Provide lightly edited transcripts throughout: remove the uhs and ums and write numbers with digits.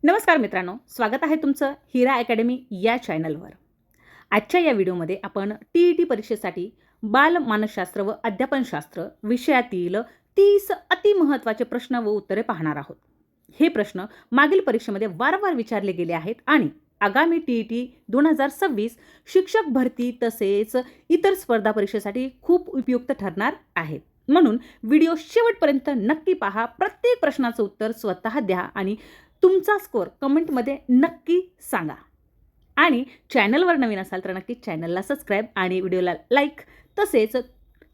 नमस्कार मित्रांनो, स्वागत आहे तुमचं हिरा अकॅडमी या चॅनलवर। आजच्या या व्हिडिओमध्ये आपण टी परीक्षेसाठी बाल मानसशास्त्र व अध्यापनशास्त्र विषयातील 30 अतिमहत्त्वाचे प्रश्न व उत्तरे पाहणार आहोत। हे प्रश्न मागील परीक्षेमध्ये वारंवार विचारले गेले आहेत आणि आगामी टी 2026 शिक्षक भरती तसेच इतर स्पर्धा परीक्षेसाठी खूप उपयुक्त ठरणार आहेत। म्हणून व्हिडिओ शेवटपर्यंत नक्की पहा, प्रत्येक प्रश्नाचं उत्तर स्वतः द्या आणि तुमचा स्कोर कमेंटमध्ये नक्की सांगा। आणि चॅनलवर नवीन असाल तर नक्की चॅनलला सबस्क्राईब आणि व्हिडिओला लाईक तसेच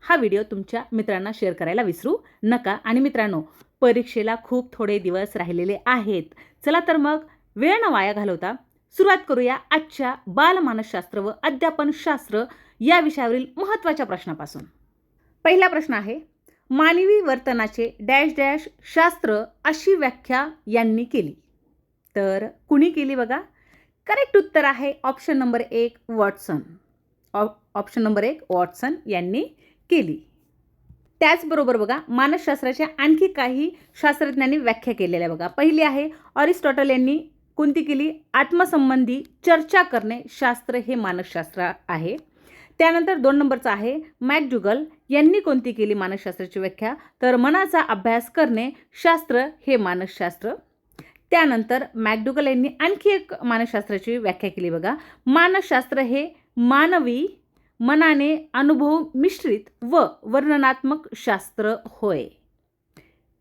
हा व्हिडिओ तुमच्या मित्रांना शेअर करायला विसरू नका। आणि मित्रांनो, परीक्षेला खूप थोडे दिवस राहिलेले आहेत। चला तर मग वेळ न वाया घालवता सुरुवात करूया आजच्या बाल मानसशास्त्र व अध्यापनशास्त्र या विषयावरील महत्त्वाच्या प्रश्नापासून। पहिला प्रश्न आहे, मानवी वर्तनाचे डॅश डॅश शास्त्र अशी व्याख्या यांनी केली। तर कुणी केली बघा? करेक्ट उत्तर आहे option number 1 Watson. Option number 1 Watson यांनी केली। त्याचबरोबर बघा, मानसशास्त्राच्या आणखी काही शास्त्रज्ञांनी व्याख्या केलेल्या बघा। पहिली आहे अरिस्टॉटल यांनी कोणती केली? आत्मसंबंधी चर्चा करणे शास्त्र हे मानसशास्त्र आहे। त्यानंतर 2 नंबरचा आहे मॅकजुगल यांनी कोणती केली मानसशास्त्राची व्याख्या? तर मनाचा अभ्यास करणे शास्त्र हे मानसशास्त्र। त्यानंतर मॅकडुगल यांनी आणखी एक मानसशास्त्राची व्याख्या केली बघा। मानसशास्त्र हे मानवी मनाने अनुभव मिश्रित व वर्णनात्मक शास्त्र होय।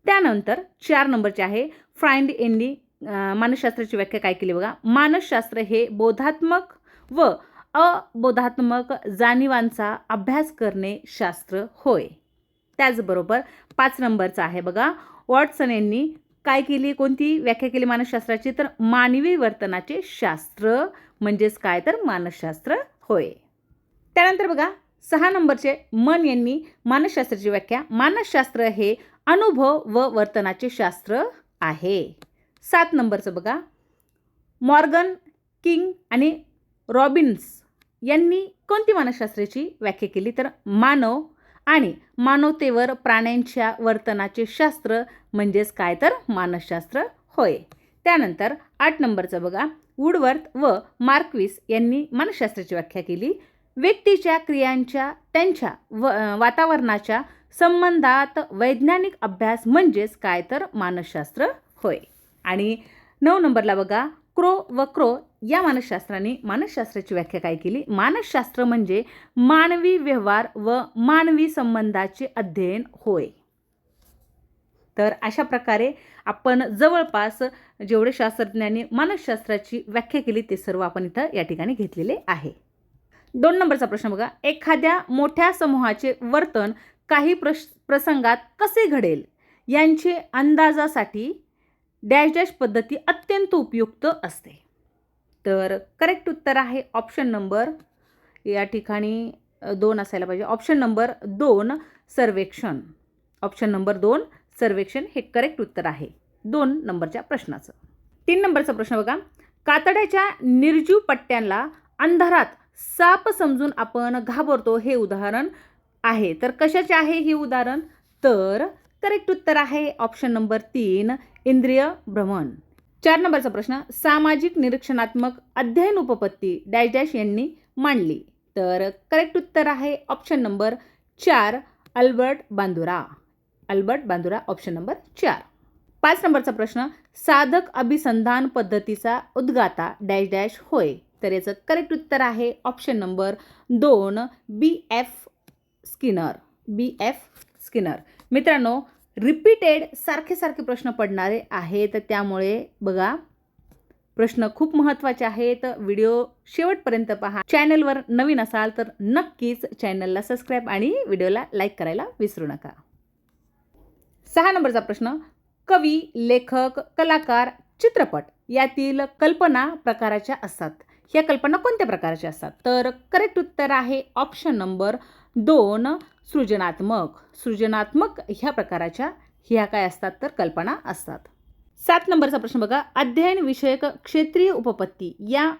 त्यानंतर 4 नंबरचे आहे फ्राइड यांनी मानसशास्त्राची व्याख्या काय केली बघा? मानसशास्त्र हे बोधात्मक व अबोधात्मक जाणीवांचा अभ्यास करणे शास्त्र होय। त्याचबरोबर 5 नंबरचा आहे बघा, वॉटसन यांनी काय केली, कोणती व्याख्या केली मानसशास्त्राची? तर मानवी वर्तनाचे शास्त्र म्हणजेच काय तर मानसशास्त्र होय। त्यानंतर बघा 6 नंबरचे मन यांनी मानसशास्त्राची व्याख्या, मानसशास्त्र हे अनुभव व वर्तनाचे शास्त्र आहे। 7 नंबरचं बघा, मॉर्गन किंग आणि रॉबिन्स यांनी कोणती मानसशास्त्राची व्याख्या केली? तर मानव आणि मानवतेवर प्राण्यांच्या वर्तनाचे शास्त्र म्हणजेच काय तर मानसशास्त्र होय। त्यानंतर 8 नंबरचं बघा, वुडवर्थ व मार्क्विस यांनी मानसशास्त्राची व्याख्या केली, व्यक्तीच्या क्रियांच्या त्यांच्या वातावरणाच्या संबंधात वैज्ञानिक अभ्यास म्हणजेच काय तर मानसशास्त्र होय। आणि 9 नंबरला बघा, क्रो व क्रो या मानसशास्त्राने मानसशास्त्राची व्याख्या काय केली? मानसशास्त्र म्हणजे मानवी व्यवहार व मानवी संबंधाचे अध्ययन होय। तर अशा प्रकारे आपण जवळपास जेवढे शास्त्रज्ञांनी मानसशास्त्राची व्याख्या केली ते सर्व आपण इथं या ठिकाणी घेतलेले आहे। 2 नंबरचा प्रश्न बघा, एखाद्या मोठ्या समूहाचे वर्तन काही प्रसंगात कसे घडेल यांचे अंदाजासाठी डॅश डॅश पद्धती अत्यंत उपयुक्त असते। तर करेक्ट उत्तर आहे ऑप्शन नंबर या ठिकाणी 2 असायला पाहिजे। ऑप्शन नंबर 2 सर्वेक्षण। ऑप्शन नंबर 2 सर्वेक्षण हे करेक्ट उत्तर आहे 2 नंबरच्या प्रश्नाचं। 3 नंबरचा प्रश्न बघा, कातड्याच्या निर्जीव पट्ट्यांना अंधारात साप समजून आपण घाबरतो हे उदाहरण आहे। तर कशाचे आहे हे उदाहरण? तर करेक्ट उत्तर आहे ऑप्शन नंबर 3 इंद्रिय भ्रमण। 4 नंबरचा प्रश्न, सामाजिक निरीक्षणात्मक अध्ययन उपपत्ती डॅश डॅश यांनी मांडली। तर करेक्ट उत्तर आहे option number 4 Albert Bandura. Albert Bandura option number 4। 5 नंबरचा प्रश्न, साधक अभिसंधान पद्धतीचा उद्गाता डॅश डॅश होय। तर याचं करेक्ट उत्तर आहे option number 2 BF Skinner. BF Skinner. मित्रांनो, रिपीटेड सारखे प्रश्न पडणारे आहेत, त्यामुळे बघा प्रश्न खूप महत्त्वाचे आहेत। व्हिडिओ शेवटपर्यंत पहा। चॅनलवर नवीन असाल तर नक्कीच चॅनलला सबस्क्राईब आणि व्हिडिओला लाईक करायला विसरू नका। 6 नंबरचा प्रश्न, कवी, लेखक, कलाकार, चित्रपट यातील कल्पना प्रकाराच्या असतात। ह्या कल्पना कोणत्या प्रकारच्या असतात? तर करेक्ट उत्तर आहे ऑप्शन नंबर 2 सृजनात्मक। सृजनात्मक ह्या प्रकाराच्या ह्या काय असतात? तर कल्पना असतात। 7 नंबरचा प्रश्न बघा, अध्ययन विषयक क्षेत्रीय उपपत्ती या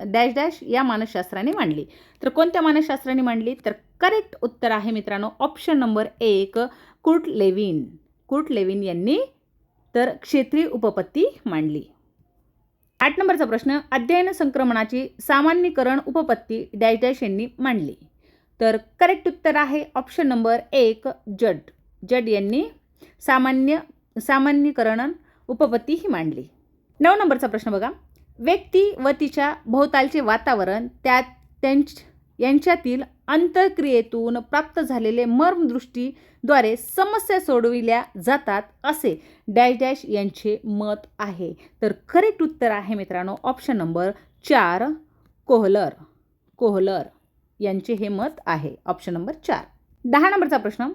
डॅश डॅश या मानसशास्त्राने मांडली। तर कोणत्या मानसशास्त्राने मांडली? तर करेक्ट उत्तर आहे मित्रांनो option number 1 Kurt Lewin. Kurt Lewin यांनी तर क्षेत्रीय उपपत्ती मांडली। 8 नंबरचा प्रश्न, अध्ययन संक्रमणाची सामान्यीकरण उपपत्ती डॅश डॅश यांनी मांडली. तर करेक्ट उत्तर आहे ऑप्शन नंबर 1 जड. जड यांनी सामान्यीकरण उपपत्ती ही मांडली. 9 नंबरचा प्रश्न बघा, व्यक्ती व तिच्या भोवतालचे वातावरण यांच्यातील अंतर्क्रियेतून प्राप्त झालेले मर्मदृष्टीद्वारे समस्या सोडविल्या जातात असे डॅश डॅश यांचे मत आहे. तर करेक्ट उत्तर आहे मित्रांनो ऑप्शन नंबर 4 कोहलर यांचे हे मत आहे. Option number 4. 10 नंबरचा प्रश्न,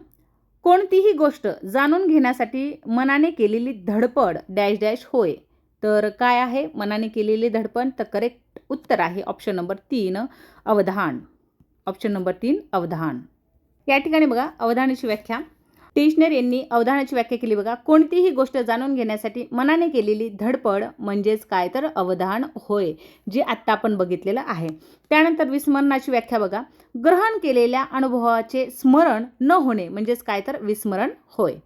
कोणतीही गोष्ट जाणून घेण्यासाठी मनाने केलेली धडपड डॅश डॅश होय. तर काय आहे मनाने केलेली धडपड? तर करेक्ट उत्तर आहे ऑप्शन नंबर 3 अवधान. ऑप्शन नंबर 3 अवधान. या ठिकाणी बघा अवधानाची व्याख्या, डिक्शनरी यांनी अवधानाची व्याख्या केली बघा, कोणतीही गोष्ट जाणून घेण्यासाठी मनाने केलेली धडपड म्हणजेच काय तर अवधान होय, जे आत्ता आपण बघितलेलं आहे. त्यानंतर विस्मरणाची व्याख्या बघा, ग्रहण केलेल्या अनुभवाचे स्मरण न होणे म्हणजेच काय तर विस्मरण होय.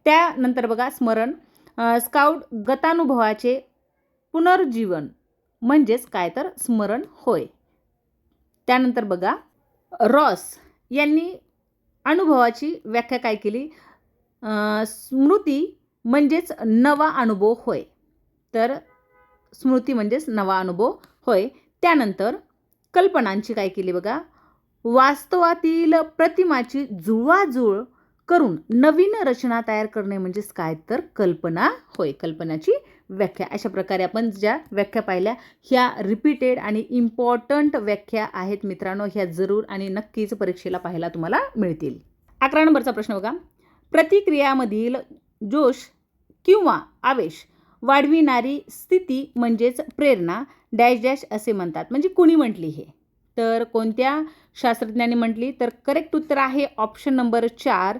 त्यानंतर बघा स्मरण, स्काउट गतानुभवाचे पुनर्जीवन म्हणजेच काय तर स्मरण होय. त्यानंतर बघा रॉस यांनी अनुभवाची व्याख्या काय केली, स्मृती म्हणजेच नवा अनुभव होय. तर स्मृती म्हणजेच नवा अनुभव होय. त्यानंतर कल्पनांची काय केली बघा, वास्तवातील प्रतिमाची जुळवाजुळव करून नवीन रचना तयार करणे म्हणजेच काय तर कल्पना होय. कल्पनाची व्याख्या. अशा प्रकारे आपण ज्या व्याख्या पाहिल्या ह्या रिपीटेड आणि इम्पॉर्टंट व्याख्या आहेत मित्रांनो. ह्या जरूर आणि नक्कीच परीक्षेला पाहायला तुम्हाला मिळतील. 11 नंबरचा प्रश्न बघा, प्रतिक्रियामधील जोश किंवा आवेश वाढविणारी स्थिती म्हणजेच प्रेरणा डॅश डॅश असे म्हणतात. म्हणजे कुणी म्हटली हे? तर कोणत्या शास्त्रज्ञांनी म्हटली? तर करेक्ट उत्तर आहे ऑप्शन नंबर 4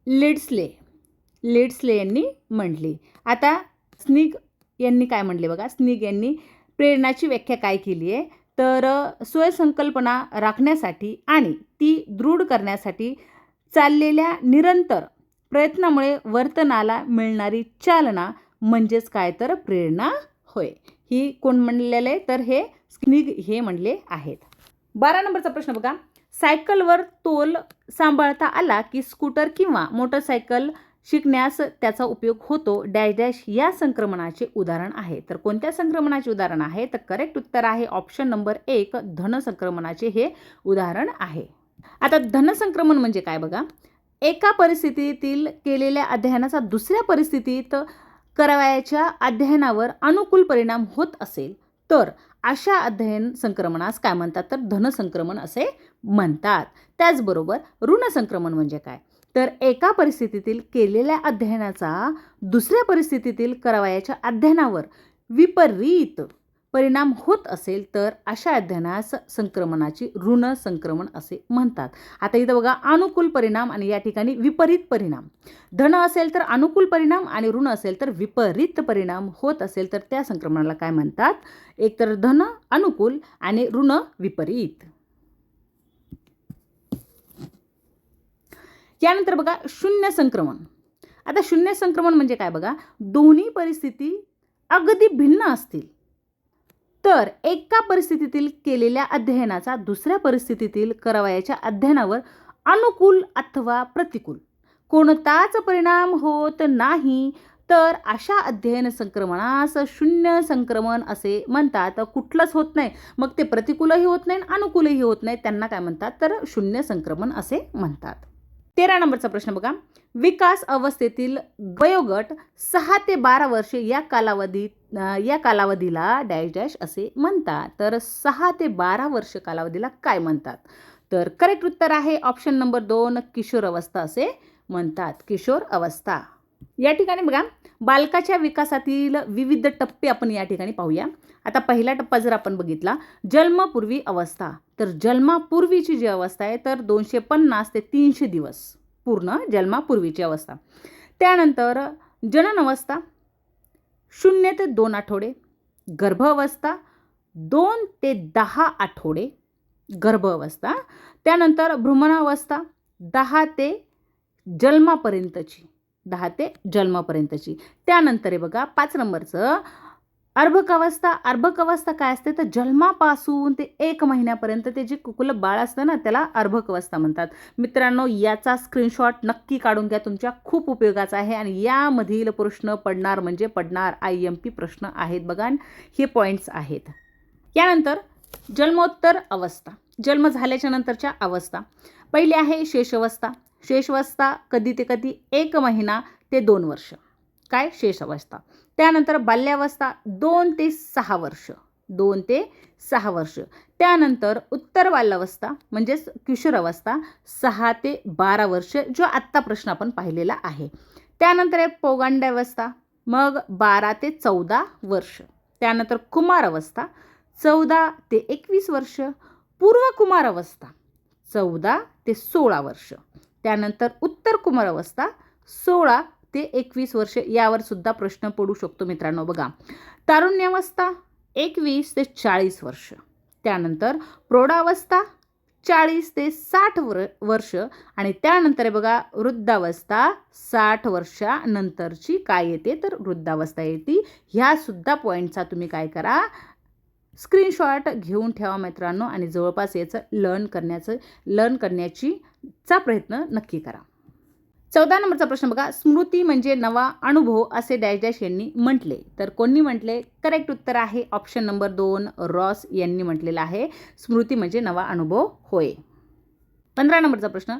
लिड्सले यांनी म्हटली. आता स्निग यांनी काय म्हटले बघा, स्निग यांनी प्रेरणाची व्याख्या काय केली आहे, तर स्वयंसंकल्पना राखण्यासाठी आणि ती दृढ करण्यासाठी चाललेल्या निरंतर प्रयत्नामुळे वर्तनाला मिळणारी चालना म्हणजेच काय तर प्रेरणा होय. ही कोण म्हणलेलं आहे? तर हे स्निग हे म्हणले आहेत. 12 नंबरचा प्रश्न बघा, सायकलवर तोल सांभाळता आला की स्कूटर किंवा मोटरसायकल शिकण्यास त्याचा उपयोग होतो डॅश डॅश या संक्रमणाचे उदाहरण आहे. तर कोणत्या संक्रमणाचे उदाहरण आहे? तर करेक्ट उत्तर आहे ऑप्शन नंबर 1 धन संक्रमणाचे हे उदाहरण आहे. आता धन संक्रमण म्हणजे काय बघा, एका परिस्थितीतील केलेल्या अध्ययनाचा दुसऱ्या परिस्थितीत करावयाच्या अध्ययनावर अनुकूल परिणाम होत असेल तर अशा अध्ययन संक्रमणास काय म्हणतात? तर धन संक्रमण असे म्हणतात. त्याचबरोबर ऋण संक्रमण म्हणजे काय? तर एका परिस्थितीतील केलेल्या अध्ययनाचा दुसऱ्या परिस्थितीतील करावयाच्या अध्ययनावर विपरीत परिणाम होत असेल तर अशा अध्ययनास संक्रमणाची ऋण संक्रमण असे म्हणतात. आता इथं बघा अनुकूल परिणाम आणि या ठिकाणी विपरीत परिणाम. धन असेल तर अनुकूल परिणाम आणि ऋण असेल तर विपरीत परिणाम होत असेल तर त्या संक्रमणाला काय म्हणतात? एक तर धन अनुकूल आणि ऋण विपरीत. यानंतर बघा शून्य संक्रमण. आता शून्य संक्रमण म्हणजे काय बघा, दोन्ही परिस्थिती अगदी भिन्न असतील तर एका परिस्थितीतील केलेल्या अध्ययनाचा दुसऱ्या परिस्थितीतील करावयाच्या अध्ययनावर अनुकूल अथवा प्रतिकूल कोणताच परिणाम होत नाही तर अशा अध्ययन संक्रमणास शून्य संक्रमण असे म्हणतात. कुठलंच होत नाही, मग ते प्रतिकूलही होत नाही अनुकूलही होत नाही, त्यांना काय म्हणतात? तर शून्य संक्रमण असे म्हणतात. 13 नंबरचा प्रश्न बघा, विकास अवस्थेतील वयोगट 6 ते 12 वर्षे या कालावधीला डॅश डॅश असे म्हणतात. तर 6 ते 12 वर्ष कालावधीला काय म्हणतात? तर करेक्ट उत्तर आहे ऑप्शन नंबर 2 किशोर अवस्था असे म्हणतात. किशोर अवस्था. या ठिकाणी बघा बालकाच्या विकासातील विविध टप्पे आपण या ठिकाणी पाहूया. आता पहिला टप्पा जर आपण बघितला जन्मपूर्वी अवस्था, तर जन्मापूर्वीची जी अवस्था आहे तर 250 ते 300 दिवस पूर्ण जन्मापूर्वीची अवस्था. त्यानंतर जनन अवस्था 0 ते 2 आठवडे, गर्भ अवस्था 2 ते 10 आठवडे गर्भ अवस्था. त्यानंतर भ्रूणावस्था 10 ते जन्मापर्यंतची. त्यानंतर आहे बघा 5 नंबरचं अर्भकावस्था काय असते तर जन्मापासून ते 1 महिन्यापर्यंत ते जे कुकुलं बाळ असतं ना त्याला अर्भकावस्था म्हणतात. मित्रांनो, याचा स्क्रीनशॉट नक्की काढून घ्या, तुमच्या खूप उपयोगाचा आहे आणि यामधील प्रश्न पडणार म्हणजे पडणार, IMP प्रश्न आहेत बघा, हे पॉईंट्स आहेत. यानंतर जन्मोत्तर अवस्था, जन्म झाल्याच्या नंतरच्या अवस्था. पहिली आहे शेषावस्था. शेषावस्था कधी ते कधी 1 महिना ते 2 वर्ष, काय शेषावस्था. त्यानंतर बाल्यावस्था 2 ते 6 वर्ष, 2 ते 6 वर्ष. त्यानंतर उत्तर बाल्यावस्था म्हणजेच किशोरावस्था 6 ते 12 वर्ष, जो आत्ता प्रश्न आपण पाहिलेला आहे. त्यानंतर आहे पौगंडावस्था, मग 12 ते 14 वर्ष. त्यानंतर कुमारावस्था 14 ते 21 वर्ष. पूर्व कुमारावस्था 14 ते 16 वर्ष. त्यानंतर उत्तर कुमारावस्था 16 ते 21 वर्ष. यावर सुद्धा प्रश्न पडू शकतो मित्रांनो. बघा, तारुण्यावस्था 21 ते 40 वर्ष. त्यानंतर प्रौढावस्था 40 ते 60 वर्ष आणि त्यानंतर बघा वृद्धावस्था 60 वर्षानंतरची काय येते तर वृद्धावस्था येते. ह्या सुद्धा पॉईंटचा तुम्ही काय करा, स्क्रीनशॉट घेऊन ठेवा मित्रांनो आणि जवळपास याचं लर्न करण्याचा प्रयत्न नक्की करा. 14 नंबरचा प्रश्न बघा, स्मृती म्हणजे नवा अनुभव असे डॅश डॅश यांनी म्हटले. तर कोणी म्हटले? करेक्ट उत्तर आहे ऑप्शन नंबर 2, रॉस यांनी म्हटलेलं आहे. स्मृती म्हणजे नवा अनुभव होय. 15 नंबरचा प्रश्न,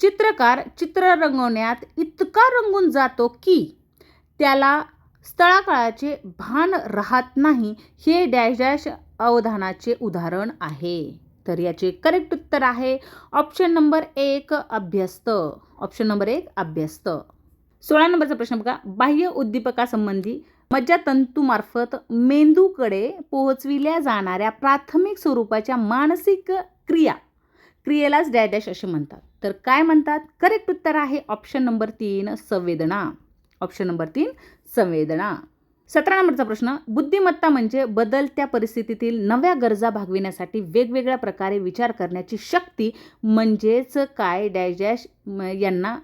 चित्रकार चित्र रंगवण्यात इतका रंगून जातो की त्याला स्थळाकाळाचे भान राहत नाही, हे डॅश डॅश अवधानाचे उदाहरण आहे. तर याचे करेक्ट उत्तर आहे ऑप्शन नंबर 1, अभ्यस्त. ऑप्शन नंबर 1, अभ्यस्त. 16 नंबरचा प्रश्न बघा, बाह्य उद्दीपकासंबंधी मज्जातंतूमार्फत मेंदूकडे पोहोचविल्या जाणाऱ्या प्राथमिक स्वरूपाच्या मानसिक क्रियेलाच डॅश डॅश असे म्हणतात. तर काय म्हणतात? करेक्ट उत्तर आहे ऑप्शन नंबर 3, संवेदना. ऑप्शन नंबर 3, संवेदना. 17 नंबरचा प्रश्न, बुद्धिमत्ता म्हणजे बदलत्या परिस्थितीतील नव्या गरजा भागविण्यासाठी वेगवेगळ्या प्रकारे विचार करण्याची शक्ती म्हणजेच काय डॅश डॅश यांना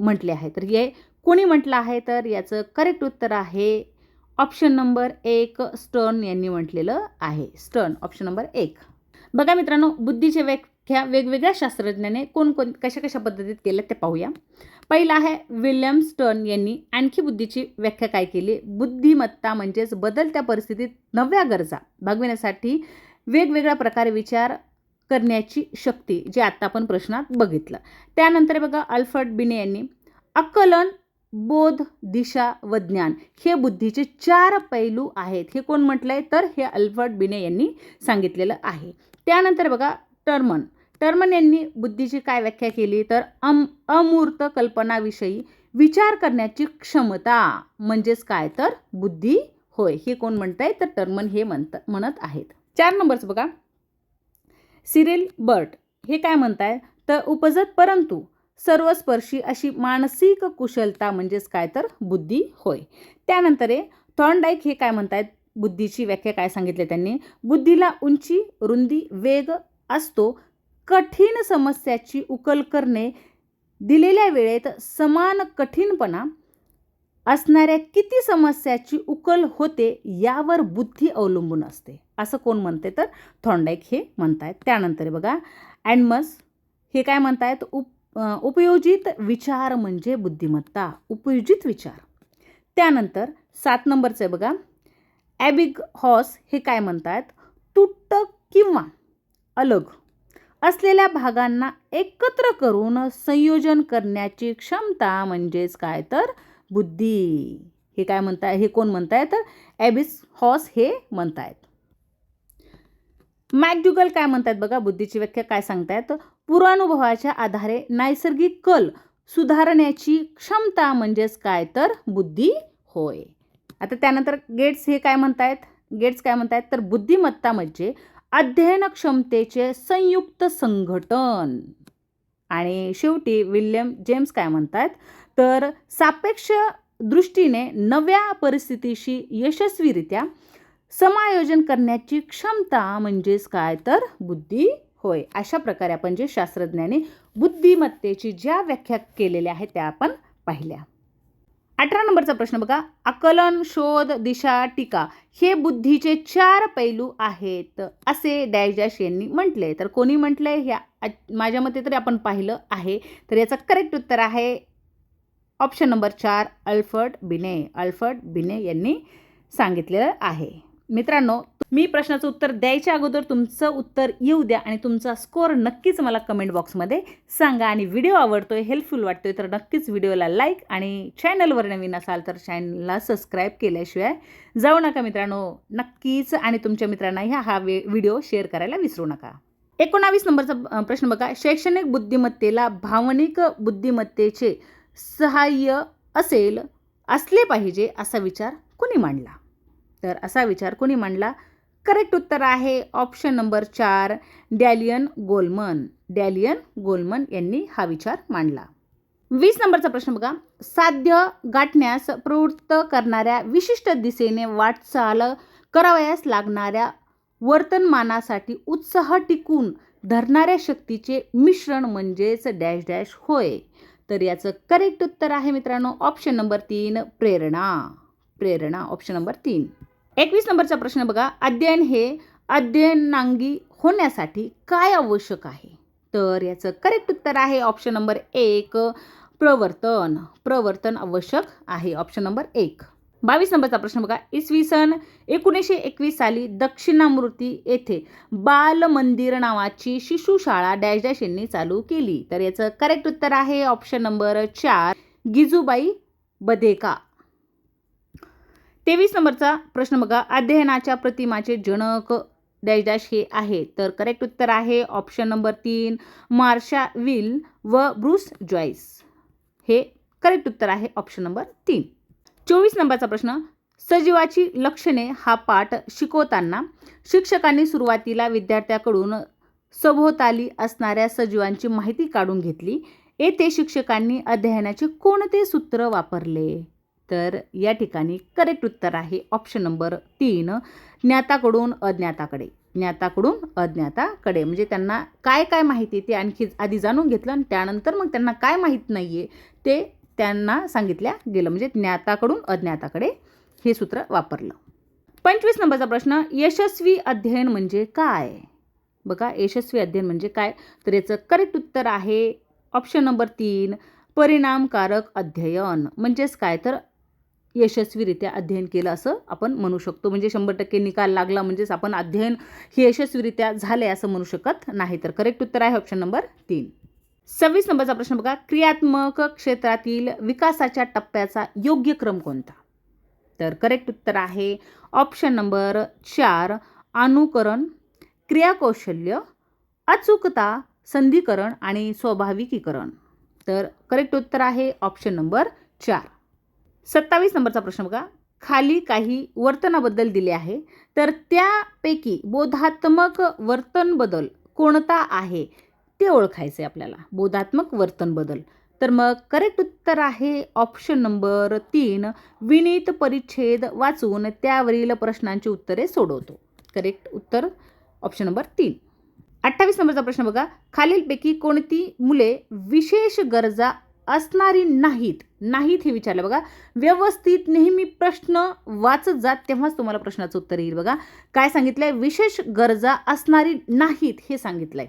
म्हटले आहे. तर हे कोणी म्हटलं आहे? तर याचं करेक्ट उत्तर आहे ऑप्शन नंबर 1, स्टर्न यांनी म्हटलेलं आहे. Stern, option number 1. बघा मित्रांनो, बुद्धीचे व्याख्या वेगवेगळ्या शास्त्रज्ञाने कशा पद्धतीत केल्या ते पाहूया. पहिला आहे विल्यम स्टर्न यांनी आणखी बुद्धीची व्याख्या काय केली? बुद्धिमत्ता म्हणजेच बदलत्या परिस्थितीत नव्या गरजा भागविण्यासाठी वेगवेगळ्या प्रकारे विचार करण्याची शक्ती, जे आता आपण प्रश्नात बघितलं. त्यानंतर बघा अल्फ्रेड बिने यांनी आकलन, बोध, दिशा व ज्ञान हे बुद्धीचे 4 पैलू आहेत. हे कोण म्हटलंय? तर हे अल्फ्रेड बिने यांनी सांगितलेलं आहे. त्यानंतर बघा टर्मन यांनी बुद्धीची काय व्याख्या केली? तर अमूर्त कल्पनाविषयी विचार करण्याची क्षमता म्हणजेच काय तर बुद्धी होय. हे कोण म्हणतंय? तर टर्मन हे म्हणत आहेत. 4 नंबरचं बघा, सिरिल बर्ट हे काय म्हणताय? तर उपजत परंतु सर्वस्पर्शी अशी मानसिक कुशलता म्हणजेच काय तर बुद्धी होय. त्यानंतर थॉर्नडाईक हे काय म्हणतायत? बुद्धीची व्याख्या काय सांगितले त्यांनी? बुद्धीला उंची, रुंदी, वेग असतो. कठीण समस्याची उकल करणे, दिलेल्या वेळेत समान कठीणपणा असणाऱ्या किती समस्याची उकल होते यावर बुद्धी अवलंबून असते, असं कोण म्हणते? तर थॉर्नडाईक हे म्हणतायत. त्यानंतर बघा ॲडमस हे काय म्हणतायत? उपयोजित विचार म्हणजे बुद्धिमत्ता, उपयोजित विचार. त्यानंतर 7 नंबरचं आहे बघा, ॲबिगहॉस हे काय म्हणतात? तुटक किंवा अलग असलेल्या भागांना एकत्र करून संयोजन करण्याची क्षमता म्हणजेच काय तर बुद्धी. हे काय म्हणताय? हे कोण म्हणताय? तर ॲबिगहॉस हे म्हणतायत. मॅकडुगल काय म्हणतात बघा, बुद्धीची व्याख्या काय सांगतायत? पुरानुभवाच्या आधारे नैसर्गिक कल सुधारण्याची क्षमता म्हणजेच काय तर बुद्धी होय. आता त्यानंतर गेट्स हे काय म्हणतायत? गेट्स काय म्हणतायत? तर बुद्धिमत्ता म्हणजे अध्ययन क्षमतेचे संयुक्त संघटन. आणि शेवटी विल्यम जेम्स काय म्हणतात? तर सापेक्ष दृष्टीने नव्या परिस्थितीशी यशस्वीरित्या समायोजन करण्याची क्षमता म्हणजेच काय तर बुद्धी होय. अशा प्रकारे आपण जे शास्त्रज्ञांनी बुद्धिमत्तेची ज्या व्याख्या केलेल्या आहेत त्या आपण पाहिल्या. 18 नंबरचा प्रश्न बघा, आकलन, शोध, दिशा, टीका हे बुद्धीचे 4 पैलू आहेत असे डॅश डॅश यांनी म्हटले. तर कोणी म्हटलंय हे माझ्या मते तरी आपण पाहिलं आहे. तर याचं करेक्ट उत्तर आहे ऑप्शन नंबर 4 अल्फ्रेड बिने. अल्फ्रेड बिने यांनी सांगितलेलं आहे. मित्रांनो, मी प्रश्नाचं उत्तर द्यायच्या अगोदर तुमचं उत्तर येऊ द्या आणि तुमचा स्कोअर नक्कीच मला कमेंट बॉक्समध्ये सांगा. आणि व्हिडिओ आवडतोय, हेल्पफुल वाटतोय तर नक्कीच व्हिडिओला लाईक आणि चॅनलवर नवीन असाल तर चॅनलला सबस्क्राईब केल्याशिवाय जाऊ नका मित्रांनो. नक्कीच आणि तुमच्या मित्रांनाही हा व्हिडिओ शेअर करायला विसरू नका. 19 नंबरचा प्रश्न बघा, शैक्षणिक बुद्धिमत्तेला भावनिक बुद्धिमत्तेचे सहाय्य असले पाहिजे असा विचार कोणी मांडला? तर असा विचार कोणी मांडला? करेक्ट उत्तर आहे option number 4 Daniel Goleman. Daniel Goleman यांनी हा विचार मांडला. 20 नंबरचा प्रश्न बघा, साध्य गाठण्यास प्रवृत्त करणाऱ्या विशिष्ट दिशेने वाटचाल करावयास लागणाऱ्या वर्तनमानासाठी उत्साह टिकून धरणाऱ्या शक्तीचे मिश्रण म्हणजेच डॅश डॅश होय. तर याचं करेक्ट उत्तर आहे मित्रांनो ऑप्शन नंबर 3 प्रेरणा. प्रेरणा ऑप्शन नंबर 3. 21 नंबरचा प्रश्न बघा, अध्ययन हे अध्ययनांगी होण्यासाठी काय आवश्यक आहे? तर याचं करेक्ट उत्तर आहे ऑप्शन नंबर 1 प्रवर्तन. प्रवर्तन आवश्यक आहे ऑप्शन नंबर 1. 22 नंबरचा प्रश्न बघा, इसवी सन 1921 साली दक्षिणामूर्ती येथे बालमंदिर नावाची शिशुशाळा डॅश डॅश यांनी चालू केली. तर याचं करेक्ट उत्तर आहे ऑप्शन नंबर 4 गिजूबाई बधेका. 23 नंबरचा प्रश्न बघा, अध्ययनाच्या प्रतिमाचे जनक डॅश डॅश हे आहे. तर करेक्ट उत्तर आहे ऑप्शन नंबर 3 मार्शा विल व ब्रूस जॉईस. हे करेक्ट उत्तर आहे ऑप्शन नंबर 3. 24 नंबरचा प्रश्न, सजीवाची लक्षणे हा पाठ शिकवताना शिक्षकांनी सुरुवातीला विद्यार्थ्याकडून सभोवताली असणाऱ्या सजीवांची माहिती काढून घेतली. येथे शिक्षकांनी अध्ययनाचे कोणते सूत्र वापरले? तर या ठिकाणी करेक्ट उत्तर आहे ऑप्शन नंबर 3 ज्ञाताकडून अज्ञाताकडे. ज्ञाताकडून अज्ञाताकडे म्हणजे त्यांना काय काय माहिती ते आणखी आधी जाणून घेतलं आणि त्यानंतर मग त्यांना काय माहीत नाही आहे ते त्यांना सांगितल्या गेलं, म्हणजे ज्ञाताकडून अज्ञाताकडे हे सूत्र वापरलं. 25 नंबरचा प्रश्न, यशस्वी अध्ययन म्हणजे काय? बघा, यशस्वी अध्ययन म्हणजे काय? तर याचं करेक्ट उत्तर आहे ऑप्शन नंबर 3 परिणामकारक अध्ययन. म्हणजेच काय, तर यशस्वीरित्या अध्ययन केलं असं आपण म्हणू शकतो. म्हणजे 100% निकाल लागला म्हणजेच आपण अध्ययन हे यशस्वीरित्या झाले असं म्हणू शकत नाही. तर करेक्ट उत्तर आहे ऑप्शन नंबर 3. 26 नंबरचा प्रश्न बघा, क्रियात्मक क्षेत्रातील विकासाच्या टप्प्याचा योग्य क्रम कोणता? तर करेक्ट उत्तर आहे ऑप्शन नंबर 4 अनुकरण, क्रियाकौशल्य, अचूकता, संधिकरण आणि स्वाभाविकीकरण. तर करेक्ट उत्तर आहे ऑप्शन नंबर 4. 27 नंबरचा प्रश्न बघा, खाली काही वर्तनाबद्दल दिले आहे तर त्यापैकी बोधात्मक वर्तन बदल कोणता आहे ते ओळखायचे आपल्याला. बोधात्मक वर्तन बदल. तर मग करेक्ट उत्तर आहे ऑप्शन नंबर 3 विनीत परिच्छेद वाचून त्यावरील प्रश्नांची उत्तरे सोडवतो. करेक्ट उत्तर ऑप्शन नंबर 3. 28 नंबरचा प्रश्न बघा, खालीलपैकी कोणती मुले विशेष गरजा असणारी नाहीत हे विचारलं. बघा, व्यवस्थित नेहमी प्रश्न वाचत जात तेव्हाच तुम्हाला प्रश्नाचं उत्तर येईल. बघा काय सांगितलंय, विशेष गरजा असणारी नाहीत हे सांगितलंय.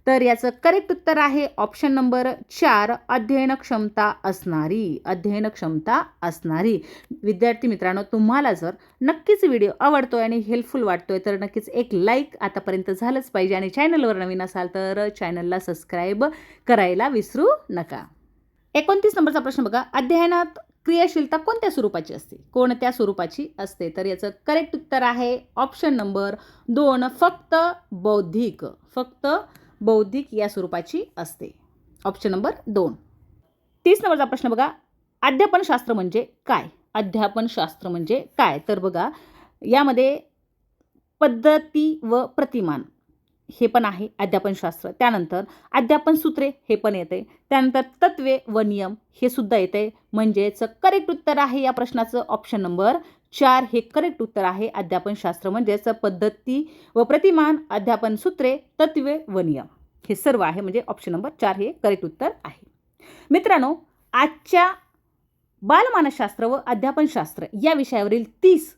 तर याचं करेक्ट उत्तर आहे ऑप्शन नंबर 4 अध्ययन क्षमता असणारी. अध्ययन क्षमता असणारी. विद्यार्थी मित्रांनो, तुम्हाला जर नक्कीच व्हिडिओ आवडतोय आणि हेल्पफुल वाटतोय तर नक्कीच एक लाईक आतापर्यंत झालंच पाहिजे आणि चॅनलवर नवीन असाल तर चॅनलला सबस्क्राईब करायला विसरू नका. 29 नंबरचा प्रश्न बघा, अध्ययनात क्रियाशीलता कोणत्या स्वरूपाची असते? कोणत्या स्वरूपाची असते? तर याचं करेक्ट उत्तर आहे ऑप्शन नंबर 2 फक्त बौद्धिक. फक्त बौद्धिक या स्वरूपाची असते. Option number 2. 30 नंबरचा प्रश्न बघा, अध्यापनशास्त्र म्हणजे काय? अध्यापनशास्त्र म्हणजे काय? तर बघा, यामध्ये पद्धती व प्रतिमान हे पण आहे अध्यापनशास्त्र. त्यानंतर अध्यापन सूत्रे हे पण येते. त्यानंतर तत्वे व नियम हे सुद्धा येते. म्हणजेच करेक्ट उत्तर आहे या प्रश्नाचं ऑप्शन नंबर 4 हे करेक्ट उत्तर आहे. अध्यापनशास्त्र म्हणजेच पद्धती व प्रतिमान, अध्यापन सूत्रे, तत्वे व नियम हे सर्व आहे. म्हणजे ऑप्शन नंबर 4 हे करेक्ट उत्तर आहे. मित्रांनो, आजच्या बालमानसशास्त्र व अध्यापनशास्त्र या विषयावरील 30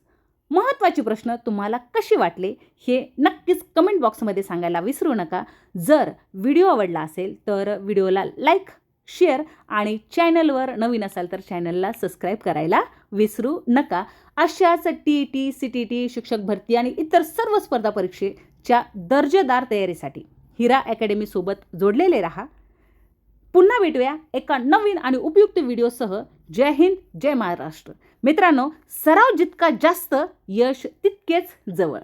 महत्त्वाचे प्रश्न तुम्हाला कसे वाटले हे नक्कीच कमेंट बॉक्समध्ये सांगायला विसरू नका. जर व्हिडिओ आवडला असेल तर व्हिडिओला लाईक, शेअर आणि चॅनलवर नवीन असाल तर चॅनलला सबस्क्राईब करायला विसरू नका. अशाच TET, CTT, शिक्षक भरती आणि इतर सर्व स्पर्धा परीक्षेच्या दर्जेदार तयारीसाठी हिरा अकॅडमीसोबत जोडलेले राहा. पुन्हा भेटूया एका नवीन आणि उपयुक्त व्हिडिओसह. जय हिंद, जय महाराष्ट्र. मित्रांनो, सराव जितका जास्त, यश तितकेच जवळ.